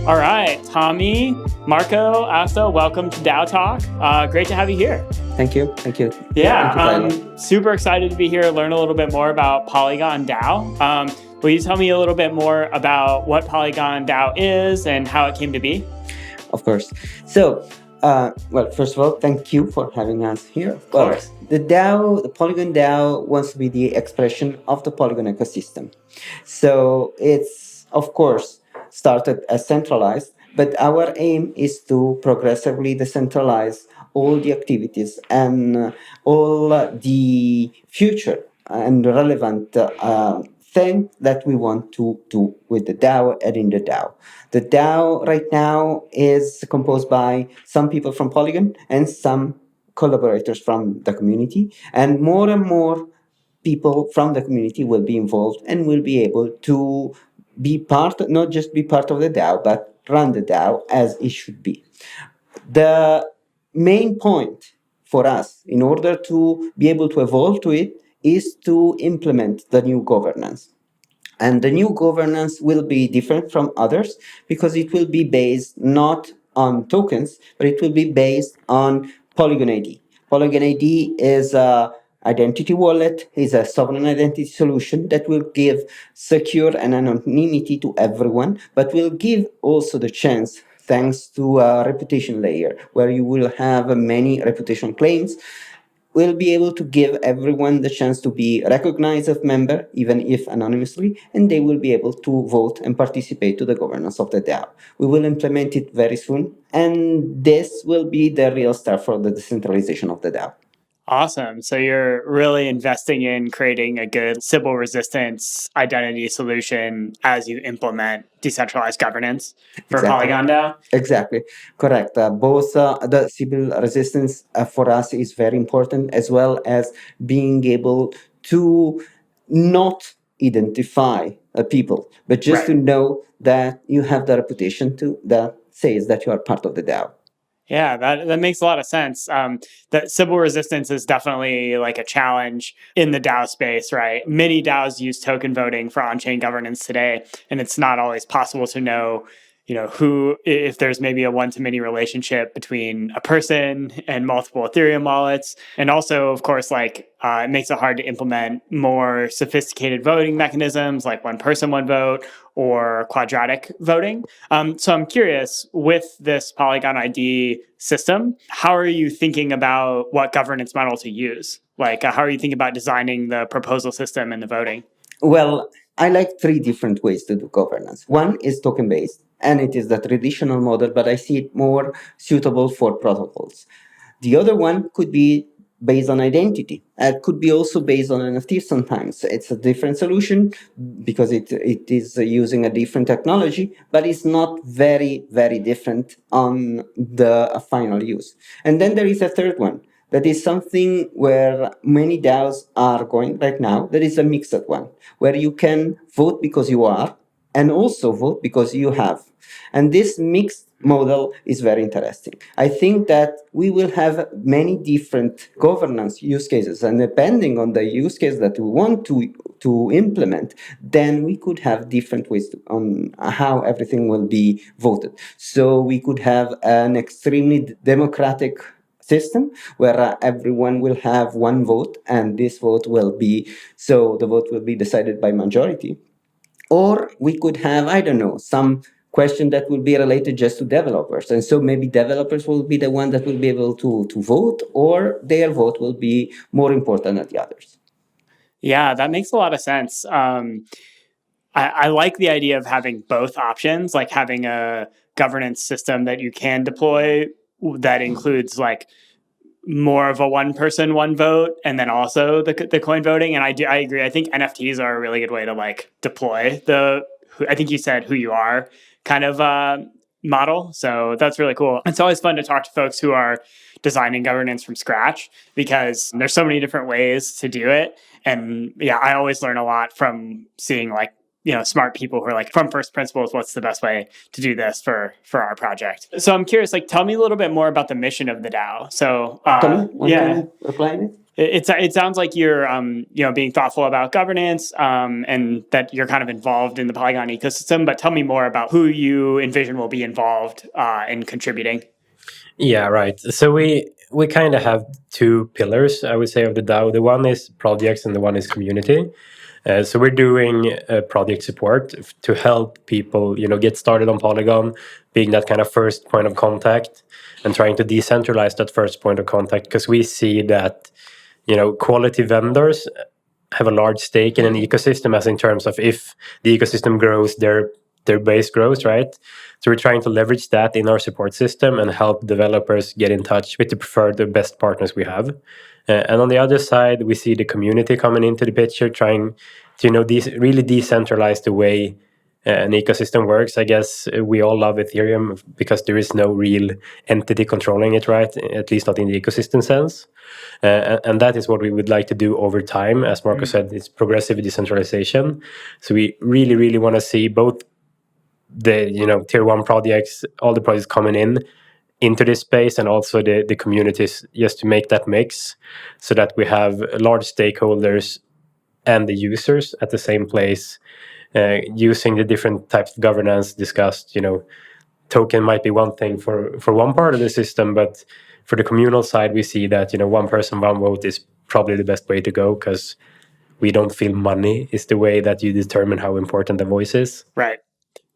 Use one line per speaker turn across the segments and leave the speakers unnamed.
All right, Tommy, Marco, Astha, welcome to DAO Talk. Great to have you here.
Thank you.
Yeah,
Thank you,
super excited to be here, learn a little bit more about Polygon DAO. Will you tell me a little bit more about what Polygon DAO is and how it came to be?
Of course. So, first of all, thank you for having us here.
Of course.
The DAO, the Polygon DAO, wants to be the expression of the Polygon ecosystem. So it's, of course, started as centralized, but our aim is to progressively decentralize all the activities and all the future and relevant thing that we want to do with the DAO and in the DAO. The DAO right now is composed by some people from Polygon and some collaborators from the community, and more people from the community will be involved and will be able to be part, not just be part of the DAO, but run the DAO as it should be. The main point for us, in order to be able to evolve to it, is to implement the new governance. And the new governance will be different from others because it will be based not on tokens, but it will be based on Polygon ID. Polygon ID is a identity wallet, is a sovereign identity solution that will give secure and anonymity to everyone, but will give also the chance, thanks to a reputation layer, where you will have many reputation claims, will be able to give everyone the chance to be recognized as member, even if anonymously, and they will be able to vote and participate to the governance of the DAO. We will implement it very soon, and this will be the real start for the decentralization of the DAO.
Awesome. So you're really investing in creating a good sybil resistance identity solution as you implement decentralized governance for Polygon DAO?
Exactly. Correct. Both the sybil resistance for us is very important, as well as being able to not identify people, but just to know that you have the reputation that says that you are part of the DAO.
Yeah, that makes a lot of sense. That sybil resistance is definitely like a challenge in the DAO space, right? Many DAOs use token voting for on-chain governance today, and it's not always possible to know, who, if there's maybe a one-to-many relationship between a person and multiple Ethereum wallets. And also, of course, it makes it hard to implement more sophisticated voting mechanisms like one person, one vote, or quadratic voting. So I'm curious, with this Polygon ID system, how are you thinking about what governance model to use? How are you thinking about designing the proposal system and the voting?
Well, I like three different ways to do governance. One is token-based, and it is the traditional model, but I see it more suitable for protocols. The other one could be based on identity. It could be also based on NFT sometimes. It's a different solution because it is using a different technology, but it's not very, very different on the final use. And then there is a third one. That is something where many DAOs are going right now. That is a mixed one, where you can vote because you are, and also vote because you have. And this mixed model is very interesting. I think that we will have many different governance use cases, and depending on the use case that we want to implement, then we could have different ways on how everything will be voted. So we could have an extremely democratic system where everyone will have one vote, and this vote will be, so the vote will be decided by majority. Or we could have, I don't know, some question that will be related just to developers. And so maybe developers will be the one that will be able to vote, or their vote will be more important than the others.
Yeah, that makes a lot of sense. I like the idea of having both options, like having a governance system that you can deploy that includes more of a one person, one vote, and then also the coin voting. And I agree. I think NFTs are a really good way to deploy I think you said who you are kind of model. So that's really cool. It's always fun to talk to folks who are designing governance from scratch because there's so many different ways to do it. And yeah, I always learn a lot from seeing smart people who are from first principles, what's the best way to do this for our project. So I'm curious, tell me a little bit more about the mission of the DAO. So
Tommy, can you reply it?
It sounds like you're being thoughtful about governance and that you're kind of involved in the Polygon ecosystem. But tell me more about who you envision will be involved in contributing.
Yeah, right. So we kind of have two pillars, I would say, of the DAO. The one is projects and the one is community. So we're doing project support to help people, get started on Polygon, being that kind of first point of contact and trying to decentralize that first point of contact, because we see that, quality vendors have a large stake in an ecosystem, as in terms of if the ecosystem grows, their base grows, right? So we're trying to leverage that in our support system and help developers get in touch with the best partners we have. And on the other side, we see the community coming into the picture, trying to really decentralize the way an ecosystem works. I guess we all love Ethereum because there is no real entity controlling it, right? At least not in the ecosystem sense. And that is what we would like to do over time. As Marco said, it's progressive decentralization. So we really, really want to see both the tier one projects, all the projects coming into this space, and also the communities, just to make that mix so that we have large stakeholders and the users at the same place, using the different types of governance discussed. Token might be one thing for one part of the system, but for the communal side, we see that one person, one vote is probably the best way to go, because we don't feel money is the way that you determine how important the voice is.
Right.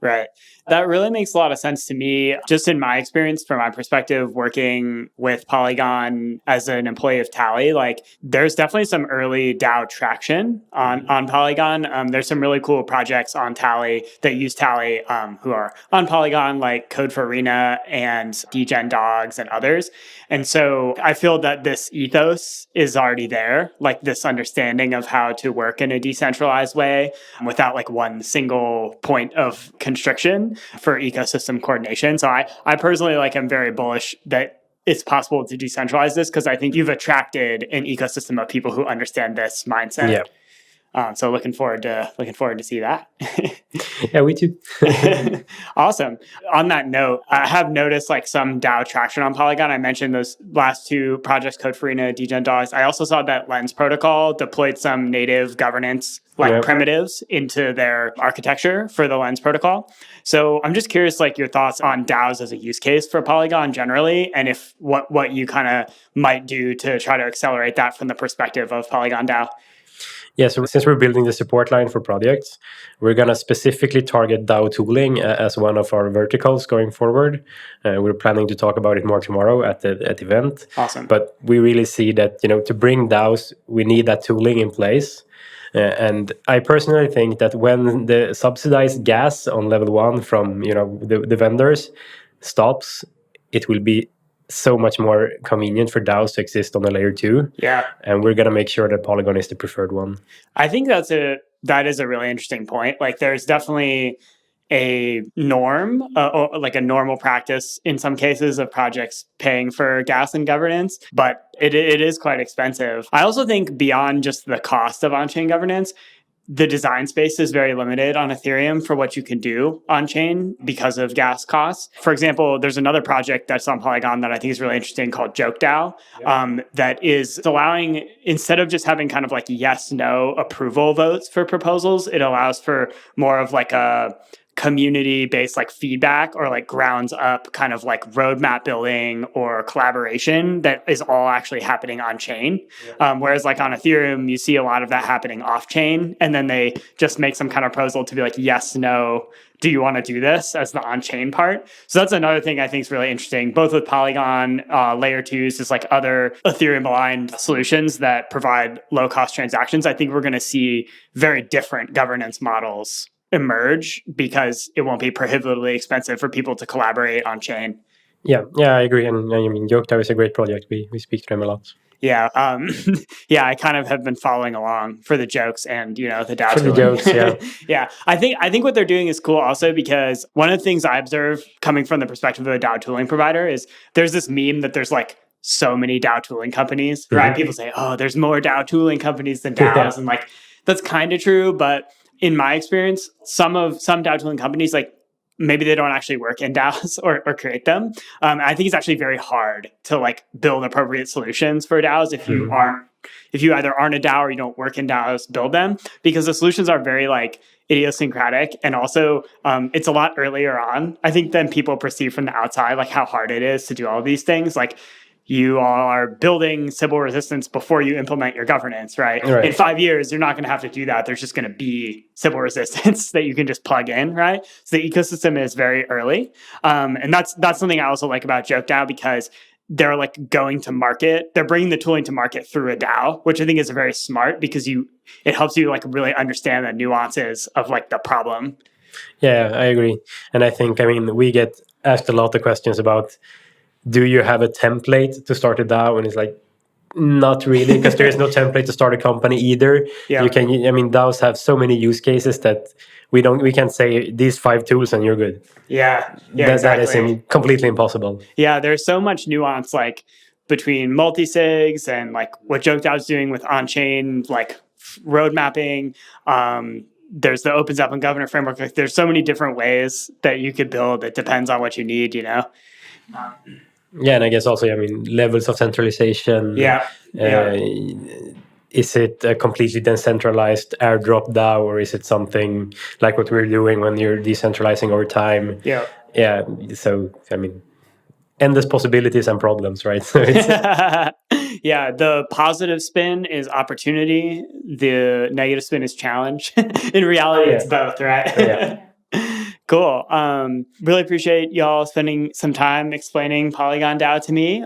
Right. That really makes a lot of sense to me. Just in my experience, from my perspective, working with Polygon as an employee of Tally, like there's definitely some early DAO traction on Polygon. There's some really cool projects on Tally that use Tally who are on Polygon, like Code for Arena and Degen Dogs and others. And so I feel that this ethos is already there, like this understanding of how to work in a decentralized way without like one single point of constriction for ecosystem coordination. So I personally am very bullish that it's possible to decentralize this, because I think you've attracted an ecosystem of people who understand this mindset.
Yeah.
So looking forward to see that.
Yeah, we too.
Awesome. On that note, I have noticed some DAO traction on Polygon. I mentioned those last two projects, Code for Arena, Degen Dogs. I also saw that Lens Protocol deployed some native governance primitives into their architecture for the Lens Protocol. So I'm just curious, your thoughts on DAOs as a use case for Polygon generally, and if what you kind of might do to try to accelerate that from the perspective of Polygon DAO.
Yeah, so since we're building the support line for projects, we're going to specifically target DAO tooling as one of our verticals going forward. We're planning to talk about it more tomorrow at the event.
Awesome.
But we really see that, to bring DAOs, we need that tooling in place. And I personally think that when the subsidized gas on level 1 from, the vendors stops, it will be so much more convenient for DAOs to exist on a layer 2.
Yeah.
And we're going to make sure that Polygon is the preferred one.
I think that is a really interesting point. There's definitely a norm, or a normal practice in some cases of projects paying for gas and governance, but it is quite expensive. I also think beyond just the cost of on-chain governance, the design space is very limited on Ethereum for what you can do on-chain because of gas costs. For example, there's another project that's on Polygon that I think is really interesting called Joke DAO, that is allowing, instead of just having kind of yes, no approval votes for proposals, it allows for more of a community-based feedback, or grounds up kind of roadmap building or collaboration that is all actually happening on chain. Whereas on Ethereum, you see a lot of that happening off chain, and then they just make some kind of proposal to be yes, no, do you want to do this, as the on-chain part. So that's another thing I think is really interesting, both with Polygon, layer 2s, just other Ethereum-aligned solutions that provide low-cost transactions. I think we're going to see very different governance models emerge because it won't be prohibitively expensive for people to collaborate on chain.
Yeah, I agree. And I mean, Joke DAO is a great project. We speak to them a lot.
Yeah, I kind of have been following along for the jokes and the DAO
for the jokes. Yeah,
yeah. I think what they're doing is cool also, because one of the things I observe coming from the perspective of a DAO tooling provider is there's this meme that there's so many DAO tooling companies, right? People say, oh, there's more DAO tooling companies than DAOs, and that's kind of true, but in my experience, some DAO tooling companies, maybe they don't actually work in DAOs or create them. I think it's actually very hard to build appropriate solutions for DAOs if you aren't if you either aren't a DAO or you don't work in DAOs, build them, because the solutions are very like idiosyncratic, and also it's a lot earlier on, I think, than people perceive from the outside, like how hard it is to do all these things. Like you are building Sybil resistance before you implement your governance, right? In 5 years, you're not going to have to do that. There's just going to be Sybil resistance that you can just plug in, right? So the ecosystem is very early. And that's something I also like about JokeDAO, because they're like going to market. They're bringing the tooling to market through a DAO, which I think is very smart, because it helps you like really understand the nuances of like the problem.
Yeah, I agree. And I think, I mean, we get asked a lot of questions about, do you have a template to start a DAO? And it's like, not really, because there is no template to start a company either.
Yeah.
You can, I mean, DAOs have so many use cases that we can't say these 5 tools and you're good.
Yeah,
That is completely impossible.
Yeah, there's so much nuance like between multi-sigs and like what JokeDAO is doing with on-chain like road mapping. There's the opens up and governor framework. Like there's so many different ways that you could build. It depends on what you need, you know?
Yeah, and I guess also, I mean, levels of centralization. Is it a completely decentralized airdrop DAO, or is it something like what we're doing when you're decentralizing over time? Yeah. So, I mean, endless possibilities and problems, right? So
yeah, the positive spin is opportunity. The negative spin is challenge. In reality, it's both, right?
Yeah.
Cool. Really appreciate y'all spending some time explaining Polygon DAO to me,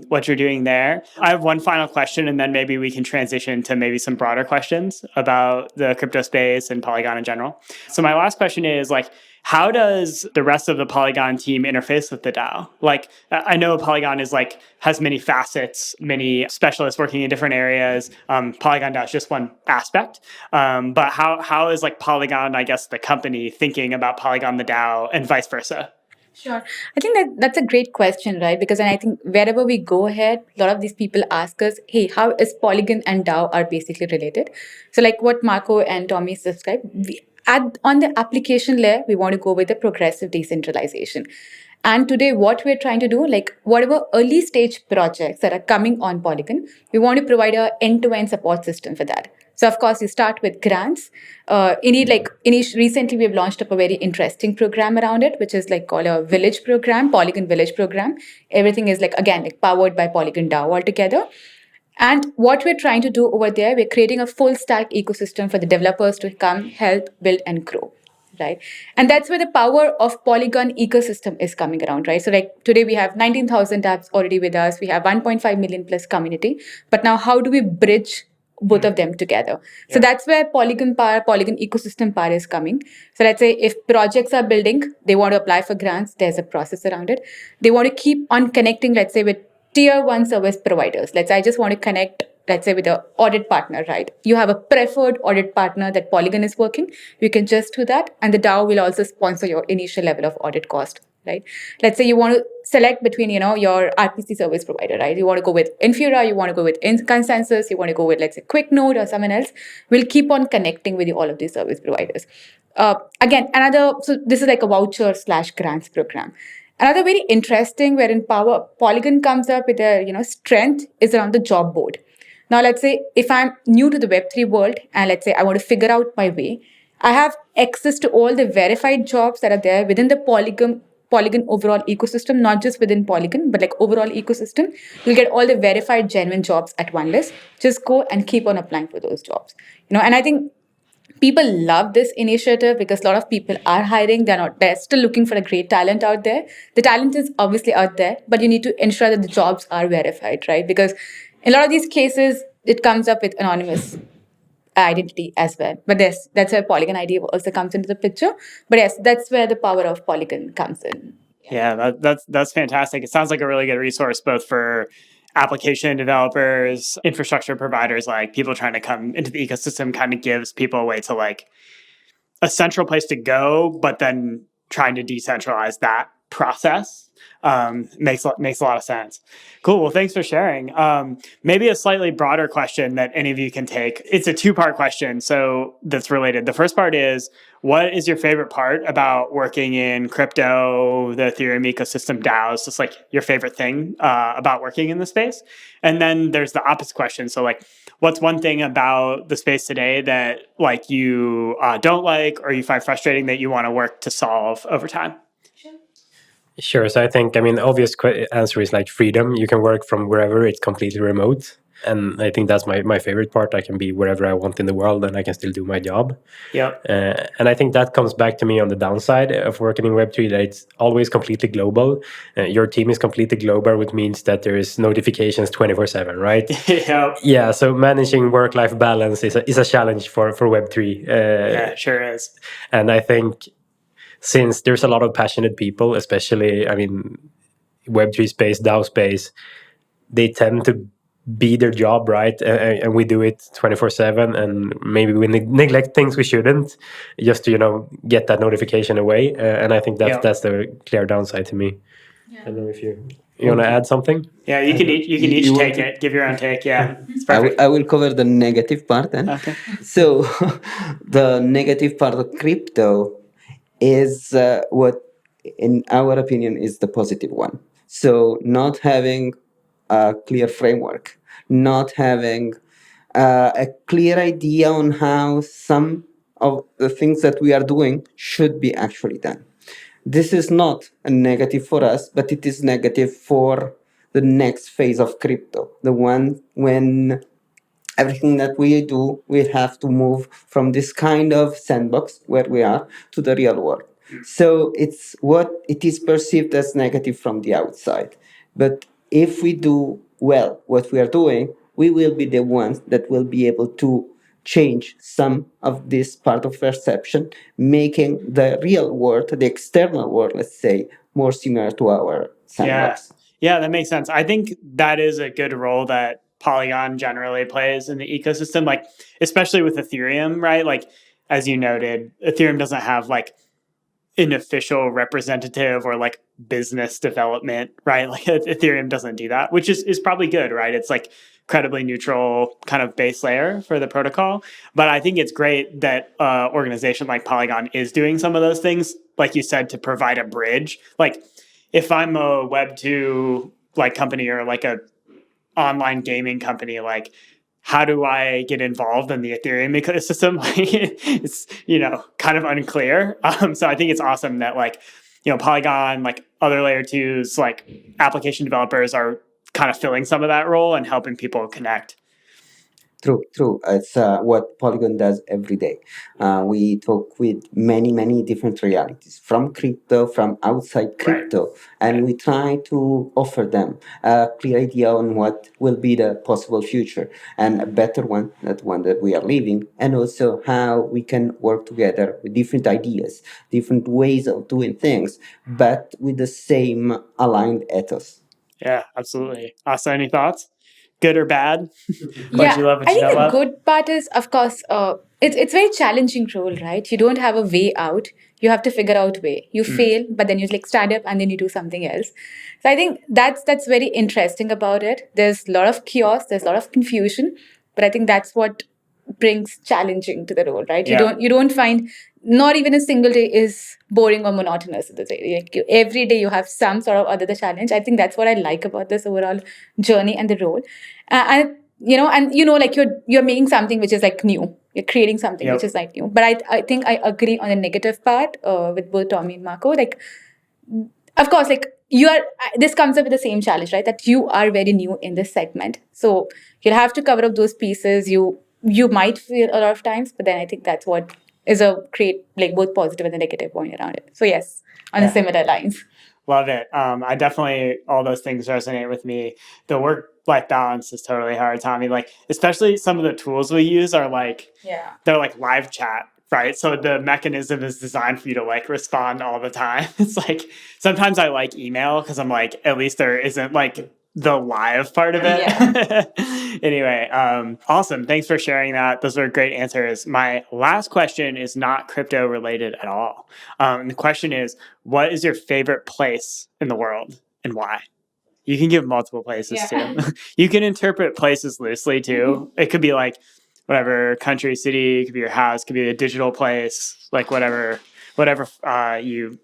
what you're doing there. I have one final question, and then maybe we can transition to maybe some broader questions about the crypto space and Polygon in general. So my last question is like, how does the rest of the Polygon team interface with the DAO? Like, I know Polygon is like has many facets, many specialists working in different areas. Polygon DAO is just one aspect. But how is like Polygon, I guess, the company thinking about Polygon the DAO and vice versa?
Sure. I think that's a great question, right? Because I think wherever we go ahead, a lot of these people ask us, hey, how is Polygon and DAO are basically related? So like what Marco and Tommy described, on the application layer, we want to go with the progressive decentralization. And today, what we're trying to do, like whatever early stage projects that are coming on Polygon, we want to provide an end-to-end support system for that. So, of course, you start with grants. Recently, we've launched up a very interesting program around it, which is like called a village program, Polygon Village program. Everything is like, again, like powered by Polygon DAO altogether. And what we're trying to do over there, we're creating a full stack ecosystem for the developers to come, help, build, and grow. Right. And that's where the power of Polygon ecosystem is coming around, right? So like today we have 19,000 apps already with us. We have 1.5 million plus community. But now how do we bridge both of them together? Yeah. So that's where Polygon ecosystem power is coming. So let's say if projects are building, they want to apply for grants, there's a process around it. They want to keep on connecting, let's say, with tier 1 service providers. I just want to connect, let's say, with an audit partner, right? You have a preferred audit partner that Polygon is working. You can just do that. And the DAO will also sponsor your initial level of audit cost, right? Let's say you want to select between, your RPC service provider, right? You want to go with Infura, you want to go with Consensus, you want to go with, let's say, QuickNode or someone else. We'll keep on connecting with all of these service providers. So this is like a voucher/grants program. Another very interesting wherein Polygon comes up with a strength is around the job board. Now, let's say if I'm new to the Web3 world and let's say I want to figure out my way, I have access to all the verified jobs that are there within the Polygon overall ecosystem, not just within Polygon, but like overall ecosystem. You'll get all the verified genuine jobs at one list. Just go and keep on applying for those jobs. And I think people love this initiative because a lot of people are hiring. They're still looking for a great talent out there. The talent is obviously out there, but you need to ensure that the jobs are verified, right? Because in a lot of these cases, it comes up with anonymous identity as well. But that's where Polygon ID also comes into the picture. But yes, that's where the power of Polygon comes in.
Yeah, that's fantastic. It sounds like a really good resource both for application developers, infrastructure providers, like people trying to come into the ecosystem. Kind of gives people a way to like a central place to go, but then trying to decentralize that process. Makes a lot of sense. Cool. Well, thanks for sharing. Maybe a slightly broader question that any of you can take. It's a two-part question, so that's related. The first part is, what is your favorite part about working in crypto, the Ethereum ecosystem, DAOs? Just like your favorite thing about working in the space. And then there's the opposite question. So like, what's one thing about the space today that like you don't like or you find frustrating that you want to work to solve over time?
Sure. So I think, the obvious answer is like freedom. You can work from wherever. It's completely remote. And I think that's my favorite part. I can be wherever I want in the world and I can still do my job.
Yep.
And I think that comes back to me on the downside of working in Web3, that it's always completely global. Your team is completely global, which means that there is notifications 24/7, right?
Yep.
Yeah. So managing work-life balance is a challenge for Web3.
Yeah, it sure is.
And I think since there's a lot of passionate people, especially, Web3 space, DAO space, they tend to be their job, right? And we do it 24/7, and maybe we neglect things we shouldn't, just to get that notification away. And I think that's the clear downside to me. I don't know if you want to add something.
Yeah, you can each take it. Give your own take. Yeah, it's perfect.
I will cover the negative part then.
Okay.
So the negative part of crypto is what, in our opinion, is the positive one. So not having a clear framework, not having a clear idea on how some of the things that we are doing should be actually done. This is not a negative for us, but it is negative for the next phase of crypto, the one when everything that we do, we have to move from this kind of sandbox where we are to the real world. So it's what it is perceived as negative from the outside. But if we do well what we are doing, we will be the ones that will be able to change some of this part of perception, making the real world, the external world, let's say, more similar to our sandbox.
Yeah, that makes sense. I think that is a good role that Polygon generally plays in the ecosystem, like especially with Ethereum, right? Like as you noted, Ethereum doesn't have like an official representative or like business development, right? Like Ethereum doesn't do that, which is probably good, right? It's like credibly neutral kind of base layer for the protocol. But I think it's great that organization like Polygon is doing some of those things, like you said, to provide a bridge. Like if I'm a Web2 like company or like a online gaming company, like how do I get involved in the Ethereum ecosystem? It's, kind of unclear. So I think it's awesome that like, Polygon, like other layer twos, like application developers are kind of filling some of that role and helping people connect.
True. It's what Polygon does every day. We talk with many different realities from crypto, from outside crypto, and we try to offer them a clear idea on what will be the possible future and a better one, that one that we are living, and also how we can work together with different ideas, different ways of doing things, but with the same aligned ethos.
Yeah, absolutely. Asa, any thoughts? Good or bad?
I think the good part is, of course, it's very challenging role, right? You don't have a way out. You have to figure out way. You fail, but then you like stand up and then you do something else. So I think that's very interesting about it. There's a lot of chaos. There's a lot of confusion, but I think that's what brings challenging to the role, right?
Yeah.
You don't find, not even a single day is boring or monotonous. Like every day you have some sort of other challenge. I think that's what I like about this overall journey and the role. And like you're making something which is like new. You're creating something which is like new. But I think I agree on the negative part with both Tommy and Marco. Like, of course, like this comes up with the same challenge, right? That you are very new in this segment. So you'll have to cover up those pieces. You might feel a lot of times, but then I think that's what is a great, like both positive and the negative point around it. So yes, on the similar lines.
Love it. I definitely, all those things resonate with me. The work-life balance is totally hard, Tommy. Like, especially some of the tools we use are like, they're like live chat, right? So the mechanism is designed for you to like respond all the time. It's like, sometimes I like email because I'm like, at least there isn't like the live part of it.
Yeah.
Anyway, awesome. Thanks for sharing that. Those are great answers. My last question is not crypto related at all. The question is, what is your favorite place in the world and why? You can give multiple places too. You can interpret places loosely too. It could be like whatever country, city, it could be your house, it could be a digital place, like whatever you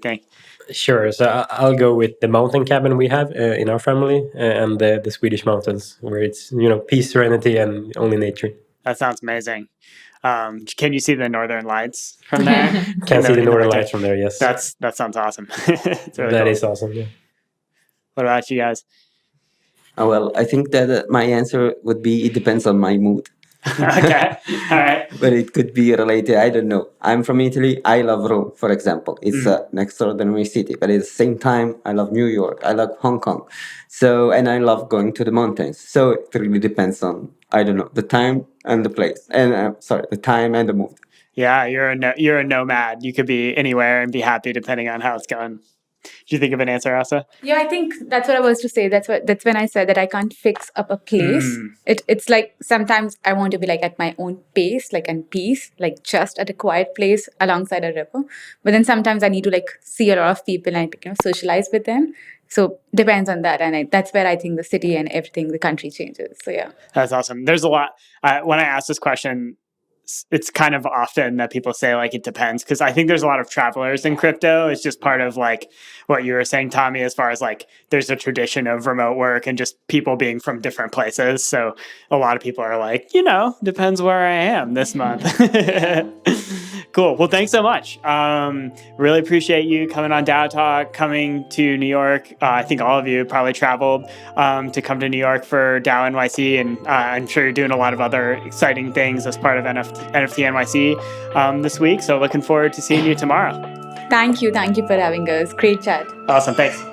think.
Sure. So I'll go with the mountain cabin we have in our family and the Swedish mountains, where it's peace, serenity, and only nature.
That sounds amazing. Can you see the northern lights from there?
Can see the northern lights from there. Yes.
That sounds awesome. It's really
That
cool.
is awesome. Yeah.
What about you guys?
Well, I think that my answer would be it depends on my mood.
Okay. All right.
But it could be related. I don't know. I'm from Italy. I love Rome, for example. It's an extraordinary city. But at the same time, I love New York. I love Hong Kong. And I love going to the mountains. So it really depends on, I don't know, the time and the place. And the time and the mood.
Yeah, you're a nomad. You could be anywhere and be happy depending on how it's going. Do you think of an answer, Astha?
Yeah, I think that's what I was to say. That's when I said that I can't fix up a place. It's like sometimes I want to be like at my own pace, like and peace, like just at a quiet place alongside a river. But then sometimes I need to like see a lot of people and socialize with them. So depends on that, and that's where I think the city and everything, the country changes. So yeah,
that's awesome. There's a lot. When I ask this question, it's kind of often that people say like it depends, because I think there's a lot of travelers in crypto. It's just part of like what you were saying, Tommy, as far as like there's a tradition of remote work and just people being from different places. So a lot of people are like, depends where I am this month. Cool. Well, thanks so much. Really appreciate you coming on DAO Talk, coming to New York. I think all of you probably traveled to come to New York for DAO NYC, and I'm sure you're doing a lot of other exciting things as part of NFT NYC this week. So looking forward to seeing you tomorrow.
Thank you for having us. Great chat.
Awesome. Thanks.